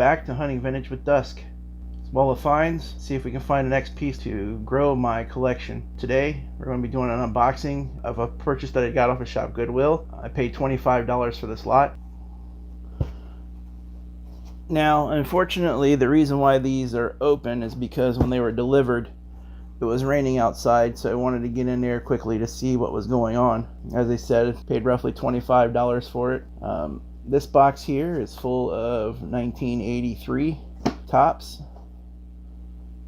back to Hunting Vintage with Dusk. Wall of Finds, see if we can find the next piece to grow my collection. Today we're going to be doing an unboxing of a purchase that I got off of Shop Goodwill. I paid $25 for this lot. Now unfortunately the reason why these are open is because when they were delivered it was raining outside, so I wanted to get in there quickly to see what was going on. As I said, I paid roughly $25 for it. This box here is full of 1983 tops.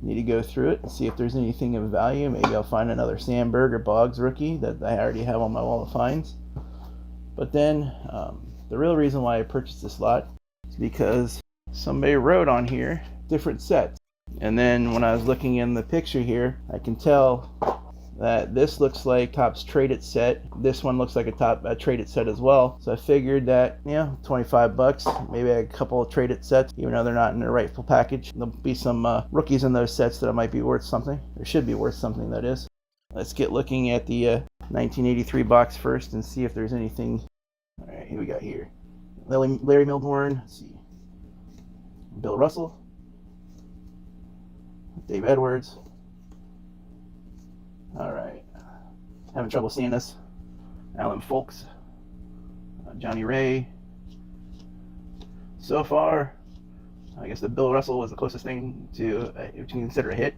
Need to go through it and see if there's anything of value. Maybe I'll find another Sandburg or Boggs rookie that I already have on my wall of finds. But then the real reason why I purchased this lot is because somebody wrote on here different sets. And then when I was looking in the picture here, I can tell that this looks like Topps traded set. This one looks like a traded set as well. So I figured that, yeah, 25 bucks, maybe a couple of traded sets, even though they're not in their rightful package. There'll be some rookies in those sets that might be worth something, or should be worth something, that is. Let's get looking at the 1983 box first and see if there's anything. All right, here we got here. Larry Milborn, let's see. Bill Russell. Dave Edwards. All right, having trouble seeing this. Alan Folks, Johnny Ray. So far, I guess the Bill Russell was the closest thing to if you can consider a hit.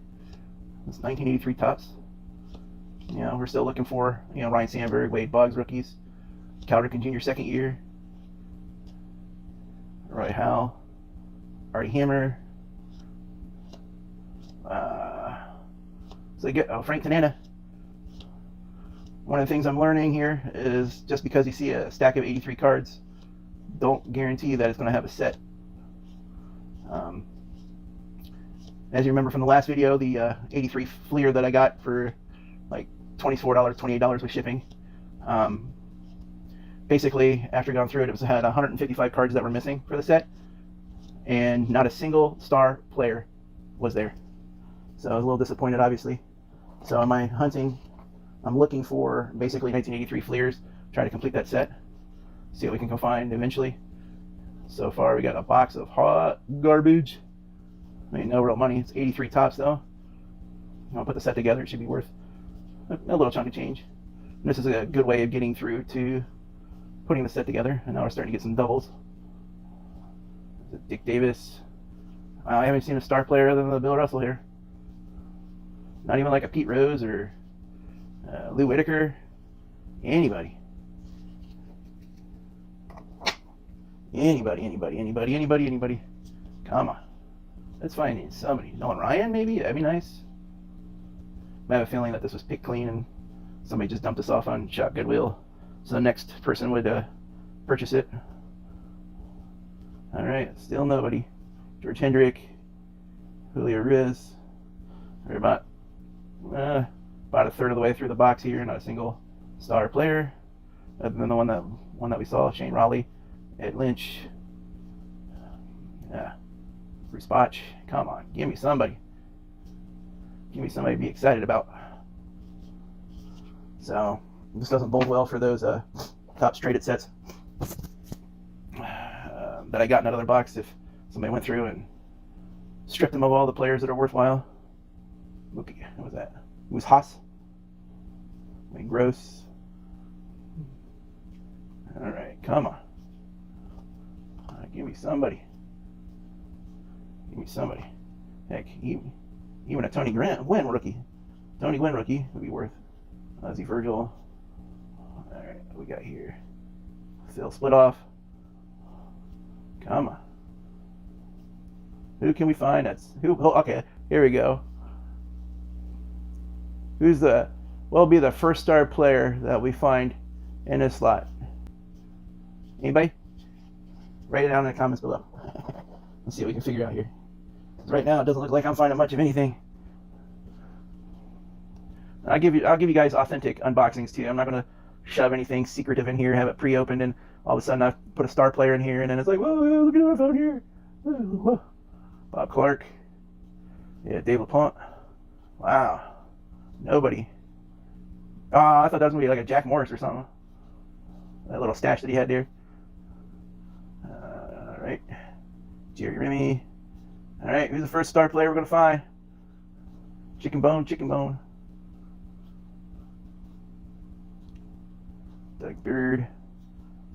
It's 1983 Topps. You know, we're still looking for, you know, Ryan Sandburg, Wade Boggs rookies, Cal Ripken Jr. second year, Roy Howell, Artie Hammer. So get Frank Tanana. One of the things I'm learning here is just because you see a stack of 83 cards, don't guarantee that it's going to have a set. As you remember from the last video, the 83 Fleer that I got for like $24, $28 with shipping. Basically, after going through it, it had 155 cards that were missing for the set, and not a single star player was there. So I was a little disappointed, obviously. So in my hunting, I'm looking for basically 1983 Fleers, try to complete that set, see what we can find eventually. So far we got a box of hot garbage. I mean, no real money. It's 83 Topps though. I'll put the set together, it should be worth a little chunk of change. And this is a good way of getting through to putting the set together, and now we're starting to get some doubles. Dick Davis. I haven't seen a star player other than the Bill Russell here. Not even like a Pete Rose or Lou Whitaker. Anybody. Come on. Let's find somebody. Nolan Ryan, maybe? That'd be nice. I have a feeling that this was picked clean and somebody just dumped this off on Shop Goodwill, so the next person would purchase it. Alright, still nobody. George Hendrick, Julio Riz. We're about a third of the way through the box here. Not a single star player, other than the one that we saw. Shane Raleigh, Ed Lynch, Bruce Botch. Come on, give me somebody. Give me somebody to be excited about. So this doesn't bode well for those Topps traded sets that I got in another box. If somebody went through and stripped them of all the players that are worthwhile. What was that? It was Haas. Wayne Gross. All right, come on. Give me somebody. Give me somebody. Heck, even a Tony Gwynn rookie. Tony Gwynn rookie would be worth. Ozzie Virgil. All right, what we got here? Phil Splitoff. Come on. Who can we find? That's who. Oh, okay, here we go. Who's will be the first star player that we find in this slot? Anybody? Write it down in the comments below. Let's see what we can figure out here. Right now, it doesn't look like I'm finding much of anything. I'll give you guys authentic unboxings too. I'm not gonna shove anything secretive in here, have it pre-opened, and all of a sudden I put a star player in here, and then it's like, whoa, look at what I found here. Whoa. Bob Clark. Yeah, Dave LaPlante. Wow. Nobody. Oh, I thought that was gonna be like a Jack Morris or something. That little stash that he had there. All right. Jerry Remy. All right, who's the first star player we're going to find? Chicken Bone, Chicken Bone. Doug Bird.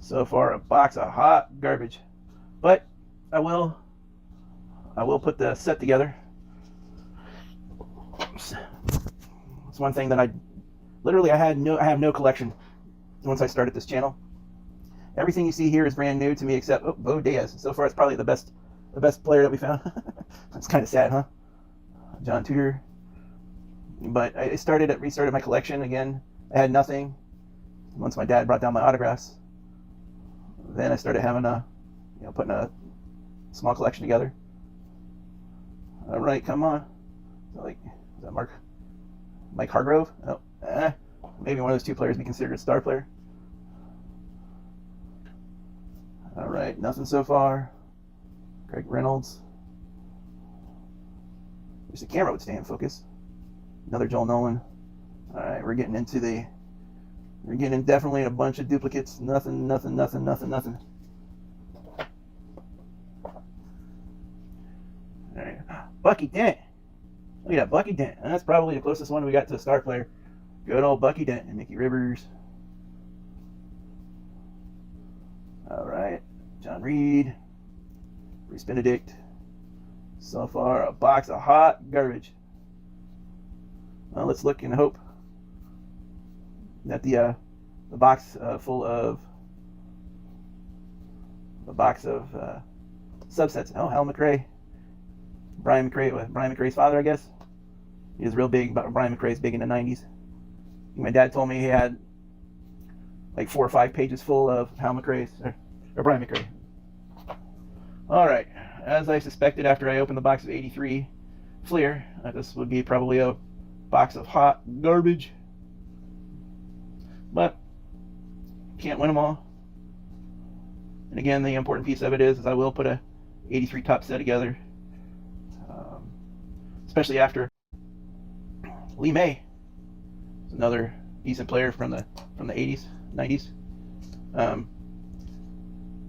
So far, a box of hot garbage. But I will put the set together. It's one thing that I have no collection once I started this channel. Everything you see here is brand new to me except Bo Diaz. So far, it's probably the best player that we found. That's kind of sad, huh? John Tudor. But I restarted my collection again. I had nothing. Once my dad brought down my autographs, then I started having putting a small collection together. All right, come on. Is that Mike Hargrove? Oh, maybe one of those two players be considered a star player. All right, nothing so far. Greg Reynolds. Wish the camera would stay in focus. Another Joel Nolan. All right, we're getting definitely a bunch of duplicates. Nothing. All right, Bucky Dent. Look at that, Bucky Dent. That's probably the closest one we got to a star player. Good old Bucky Dent and Mickey Rivers. All right, John Reed, Bruce Benedict. So far, a box of hot garbage. Well, let's look and hope that the box full of subsets. Oh, Hal McRae, Brian McRae's father, I guess. He was real big. Brian McRae's big in the '90s. My dad told me he had like 4 or 5 pages full of Hal McRae's or Brian McRae. All right, as I suspected after I opened the box of '83 Fleer, this would be probably a box of hot garbage. But can't win them all. And again, the important piece of it is I will put a '83 top set together, especially after Lee May is another decent player from the '80s, '90s.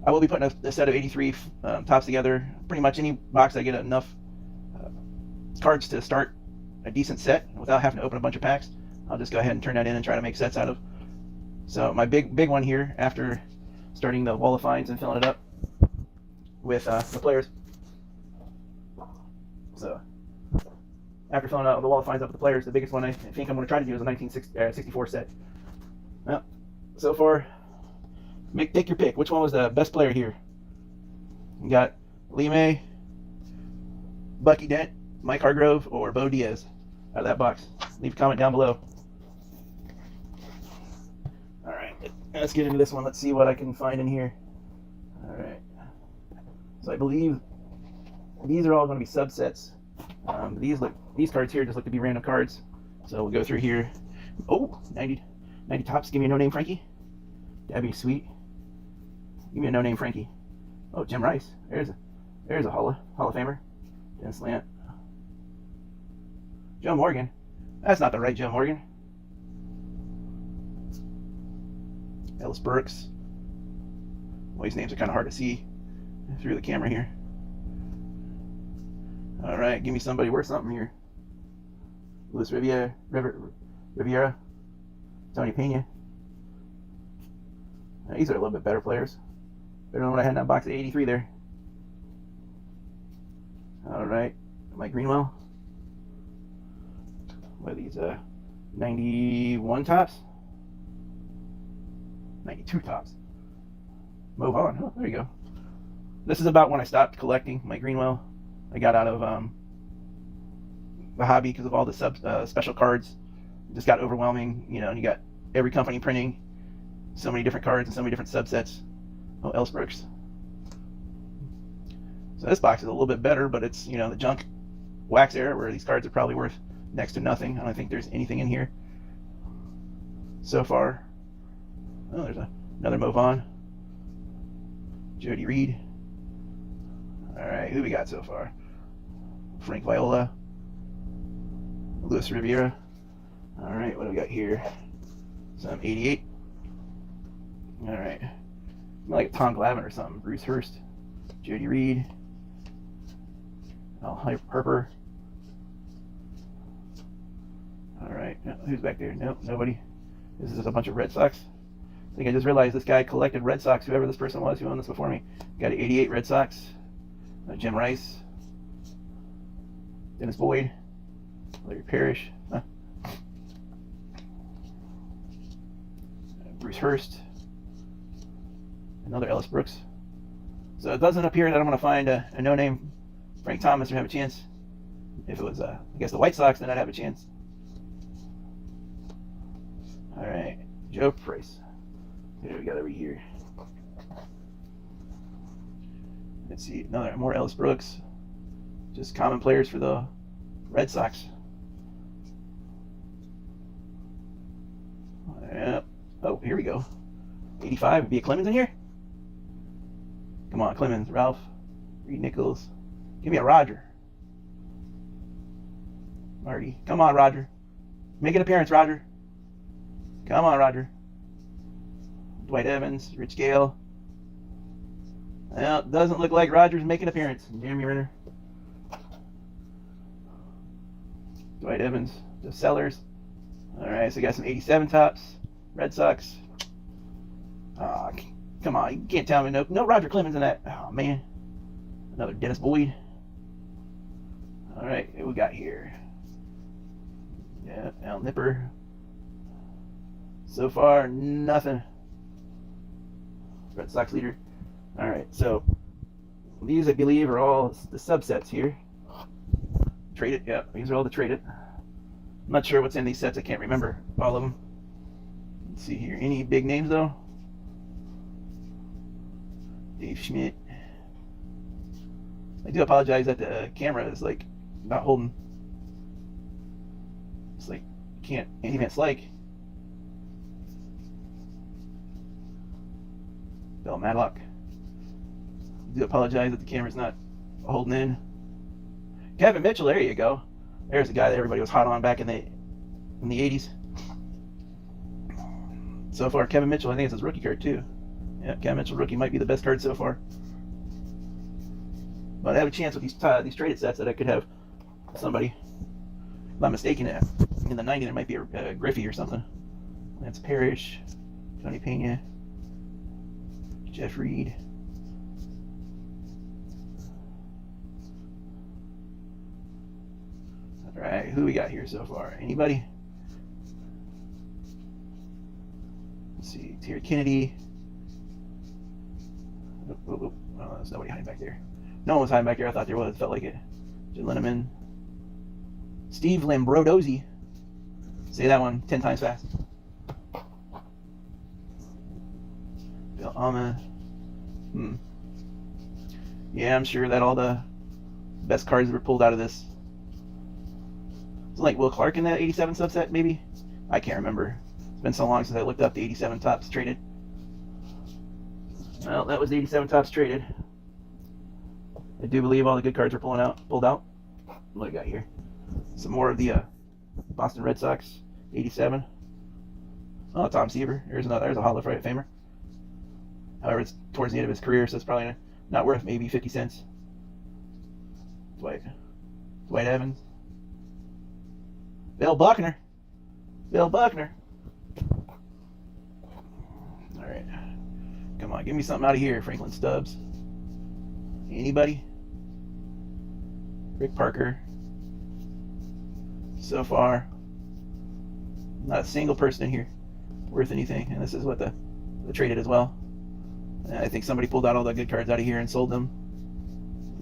I will be putting a set of '83 tops together. Pretty much any box I get enough cards to start a decent set without having to open a bunch of packs, I'll just go ahead and turn that in and try to make sets out of. So my big one here, after starting the wall of finds and filling it up with the players. So after filling out the wall of finds up with the players, the biggest one I think I'm going to try to do is a 1964 set. Well, so far, take your pick. Which one was the best player here? You got Lee May, Bucky Dent, Mike Hargrove, or Bo Diaz out of that box. Leave a comment down below. All right, let's get into this one. Let's see what I can find in here. All right. So I believe these are all going to be subsets. These cards here just look to be random cards. So we'll go through here. Oh, 90 tops. Give me a no-name Frankie. That'd be sweet. Give me a no-name Frankie. Oh, Jim Rice. There's a Hall of Famer. Dennis Lant. Joe Morgan. That's not the right Joe Morgan. Ellis Burks. Well, these names are kind of hard to see through the camera here. All right, give me somebody worth something here. Luis Riviera, Tony Pena. Now, these are a little bit better players. Better than what I had in that box of '83 there. All right, Mike Greenwell. What are these? 91 tops? 92 tops. Move on. Oh, there you go. This is about when I stopped collecting Mike Greenwell. I got out of the hobby because of all the special cards. It just got overwhelming, and you got every company printing so many different cards and so many different subsets. Oh, Ellis Brooks. So this box is a little bit better, but it's, the junk wax era where these cards are probably worth next to nothing. I don't think there's anything in here so far. Oh, there's another move on. Jody Reed. All right, who we got so far? Frank Viola. Luis Riviera. All right, what do we got here? Some 88. All right. Like Tom Glavine or something. Bruce Hurst. Jody Reed. Harper. All right, who's back there? Nope, nobody. This is a bunch of Red Sox. I think I just realized this guy collected Red Sox, whoever this person was who owned this before me. Got 88 Red Sox. Jim Rice. Dennis Boyd. Larry Parrish. Bruce Hurst. Another Ellis Brooks. So it doesn't appear that I'm going to find a no-name Frank Thomas or have a chance. If it was, I guess, the White Sox, then I'd have a chance. All right, Joe Price. Who do we got over here? Let's see, more Ellis Brooks. Just common players for the Red Sox. Oh, here we go. 85. Would be a Clemens in here? Come on, Clemens. Ralph. Reed Nichols. Give me a Roger. Marty. Come on, Roger. Make an appearance, Roger. Come on, Roger. Dwight Evans. Rich Gale. Well, doesn't look like Roger's making an appearance. Jeremy Renner. Dwight Evans. The Sellers. Alright, so we got some 87 tops. Red Sox. Come on, you can't tell me no Roger Clemens in that. Oh man. Another Dennis Boyd. Alright, what we got here? Yeah, Al Nipper. So far, nothing. Red Sox leader. Alright, so these I believe are all the subsets here. Traded, yeah, these are all the traded. I'm not sure what's in these sets, I can't remember all of them. Let's see here. Any big names though? Dave Schmidt. I do apologize that the camera is like not holding. It's like can't even it's like. Bill Madlock. I do apologize that the camera's not holding in. Kevin Mitchell, there you go. There's the guy that everybody was hot on back in the 80s. So far, Kevin Mitchell, I think it's his rookie card too. Yeah, Kevin Mitchell rookie might be the best card so far. But I have a chance with these traded sets that I could have somebody. If I'm mistaken, in the 90s there might be a Griffey or something. Lance Parrish, Tony Pena, Jeff Reed. All right, who we got here so far? Anybody? Let's see, Terry Kennedy. Oh, there's nobody hiding back there. No one was hiding back there. I thought there was. Felt like it. Jim Linneman. Steve Lambrodozzi. Say that one 10 times fast. Bill Alma. Yeah, I'm sure that all the best cards were pulled out of this. It's like Will Clark in that 87 subset, maybe? I can't remember. It's been so long since I looked up the 87 tops traded. Well, that was the 87 tops traded. I do believe all the good cards were pulled out. What do I got here? Some more of the Boston Red Sox, 87. Oh, Tom Seaver. There's a Hall of Famer. However, it's towards the end of his career, so it's probably not worth maybe 50 cents. Dwight Evans. Bill Buckner. All right. Come on, give me something out of here, Franklin Stubbs. Anybody? Rick Parker. So far, not a single person in here worth anything, and this is what the traded as well. I think somebody pulled out all the good cards out of here and sold them,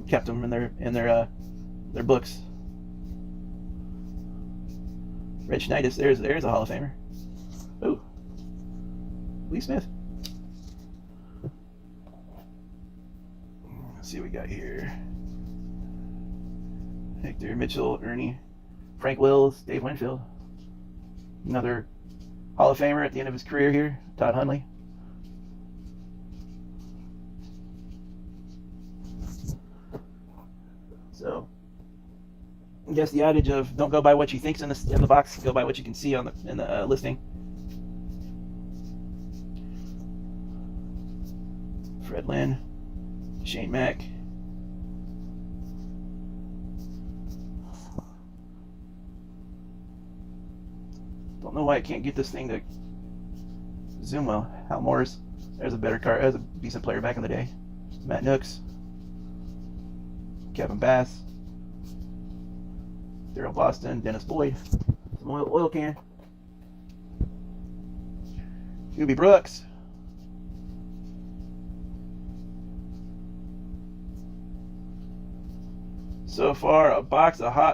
kept them in their books. Rich Knightis, there's a Hall of Famer. Ooh, Lee Smith. Let's see what we got here. Hector Mitchell, Ernie, Frank Wills, Dave Winfield. Another Hall of Famer at the end of his career here, Todd Hundley. So, I guess the adage of don't go by what you think's in the box, go by what you can see in the listing. Fred Lynn, Shane Mack, Don't know why I can't get this thing to zoom well. Hal Morris, there's a better card. There's a decent player back in the day. Matt Nooks, Kevin Bass, Daryl Boston, Dennis Boyd, some oil can, Scooby Brooks. So far,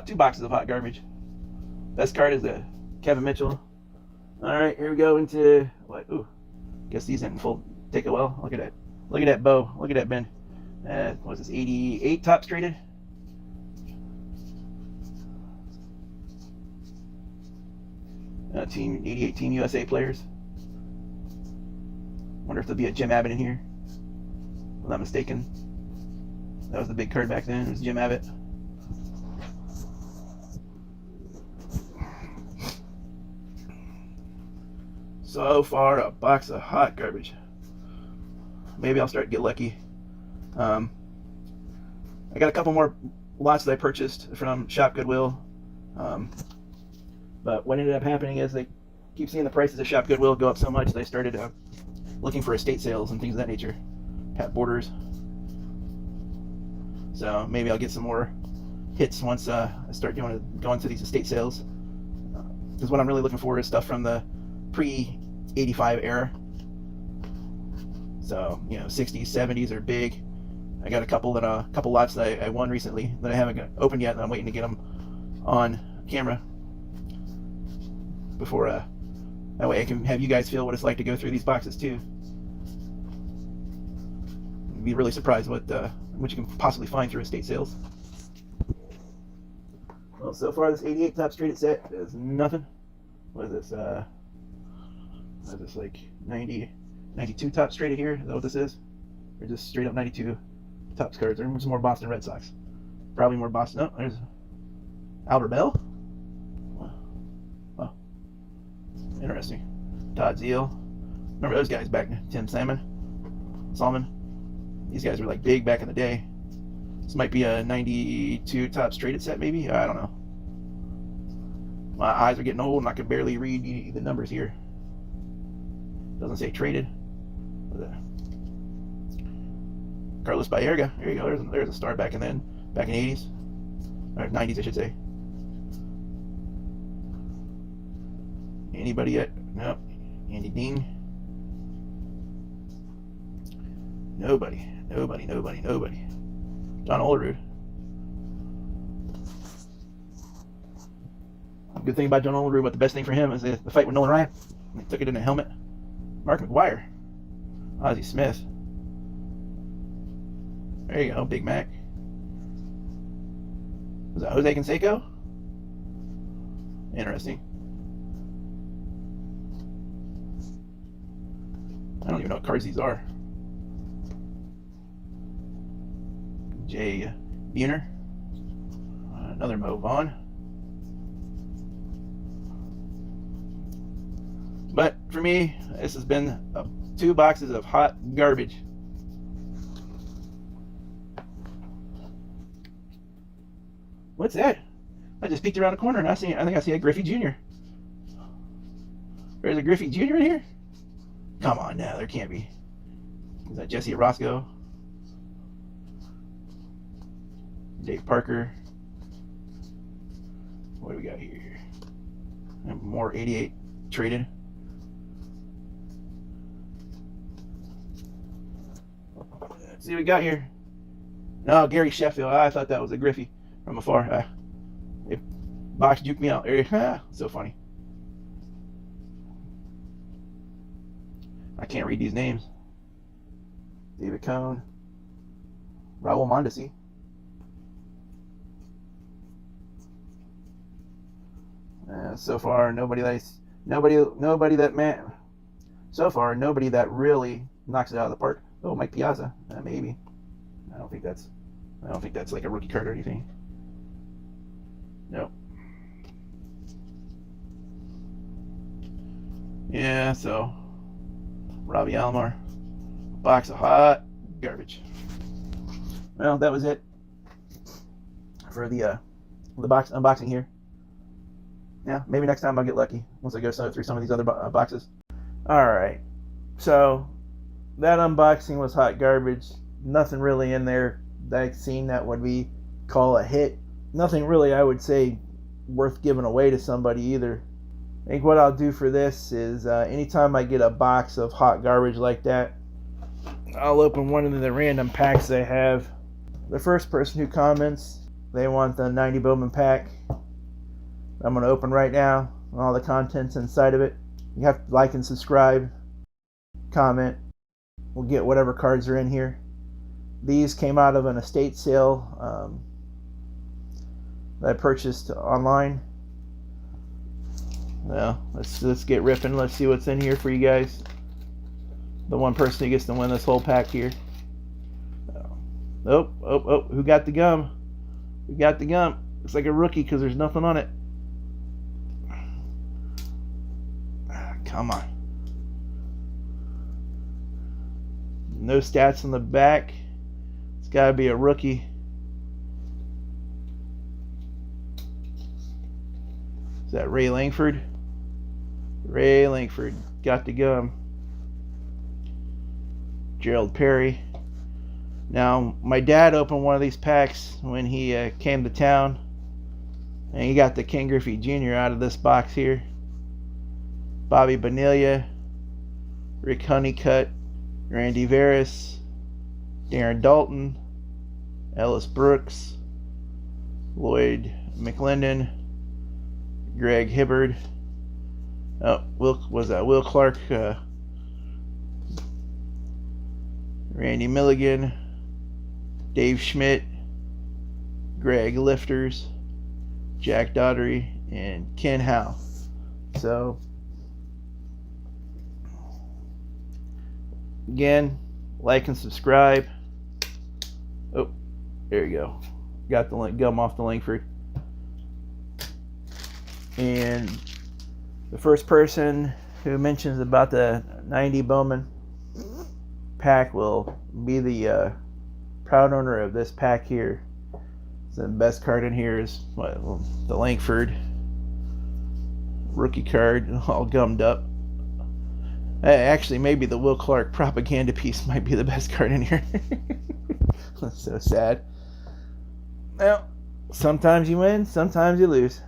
two boxes of hot garbage. Best card is the Kevin Mitchell. All right, here we go into what? Ooh, guess these didn't full take it well. Look at that. Look at that bow. Look at that bend. What's this? 88 Topps traded. Team 88 Team USA players. Wonder if there'll be a Jim Abbott in here. If I'm not mistaken. That was the big card back then. It was Jim Abbott. So far, a box of hot garbage. Maybe I'll start to get lucky. I got a couple more lots that I purchased from Shop Goodwill. But what ended up happening is they keep seeing the prices of Shop Goodwill go up so much, they started looking for estate sales and things of that nature. Pat Borders. So maybe I'll get some more hits once I start going to these estate sales. Because what I'm really looking for is stuff from the pre-85 era. So, 60s, 70s are big. I got a couple lots that I won recently that I haven't opened yet, and I'm waiting to get them on camera before that way I can have you guys feel what it's like to go through these boxes too. You'd be really surprised what you can possibly find through estate sales. Well, so far this 88 Topps traded set is nothing. What is this? What is this, like 92 Topps traded here? Is that what this is? Or just straight up 92 Topps cards? Or some more Boston Red Sox. Probably more Boston. Oh, there's Albert Bell. Oh, interesting. Todd Zeal. Remember those guys back then? Tim Salmon. These guys were like big back in the day. This might be a 92 Topps traded set, maybe? I don't know. My eyes are getting old and I can barely read the numbers here. Doesn't say traded. Carlos Baerga. There you go. There's a star back in the 80s. Or 90s, I should say. Anybody yet? No. Andy Dean. Nobody. John Olerud. Good thing about John Olerud, but the best thing for him is the fight with Nolan Ryan. He took it in a helmet. Mark McGuire. Ozzie Smith. There you go, Big Mac. Was that Jose Canseco? Interesting. I don't even know what cards these are. Jay Buhner. Another Mo Vaughn. But for me, this has been 2 boxes of hot garbage. What's that? I just peeked around the corner and I think I see a Griffey Jr. There's a Griffey Jr. in here? Come on now, there can't be. Is that Jesse Orosco? Dave Parker. What do we got here? And more 88 traded. Let's see what we got here. No, Gary Sheffield. I thought that was a Griffey from afar. It box juked me out. So funny. I can't read these names. David Cohn. Raul Mondesi. So far, nobody that really knocks it out of the park. Oh, Mike Piazza, maybe. I don't think that's like a rookie card or anything. No. Yeah, so Robbie Alomar, box of hot garbage. Well, that was it for the box unboxing here. Yeah, maybe next time I'll get lucky once I go through some of these other boxes. Alright, so that unboxing was hot garbage. Nothing really in there that I've seen that would be call a hit. Nothing really, I would say, worth giving away to somebody either. I think what I'll do for this is anytime I get a box of hot garbage like that, I'll open one of the random packs they have. The first person who comments, they want the 90 Bowman pack. I'm going to open right now, all the contents inside of it. You have to like and subscribe, comment. We'll get whatever cards are in here. These came out of an estate sale that I purchased online. Well, let's get ripping. Let's see what's in here for you guys. The one person who gets to win this whole pack here. Oh, who got the gum? Who got the gum? Looks like a rookie because there's nothing on it. Come on. No stats on the back. It's got to be a rookie. Is that Ray Langford? Ray Langford got the gum. Gerald Perry. Now, my dad opened one of these packs when he came to town, and he got the Ken Griffey Jr. out of this box here. Bobby Bonilla, Rick Honeycutt, Randy Veras, Darren Dalton, Ellis Brooks, Lloyd McLendon, Greg Hibbard. Oh, Will Clark, Randy Milligan, Dave Schmidt, Greg Lifters, Jack Daugherty, and Ken Howe. So, again, like and subscribe. Oh, there you go. Got the gum off the Langford. And the first person who mentions about the 90 Bowman pack will be the proud owner of this pack here. So the best card in here is the Langford rookie card, all gummed up. Actually, maybe the Will Clark propaganda piece might be the best card in here. That's so sad. Well, sometimes you win, sometimes you lose.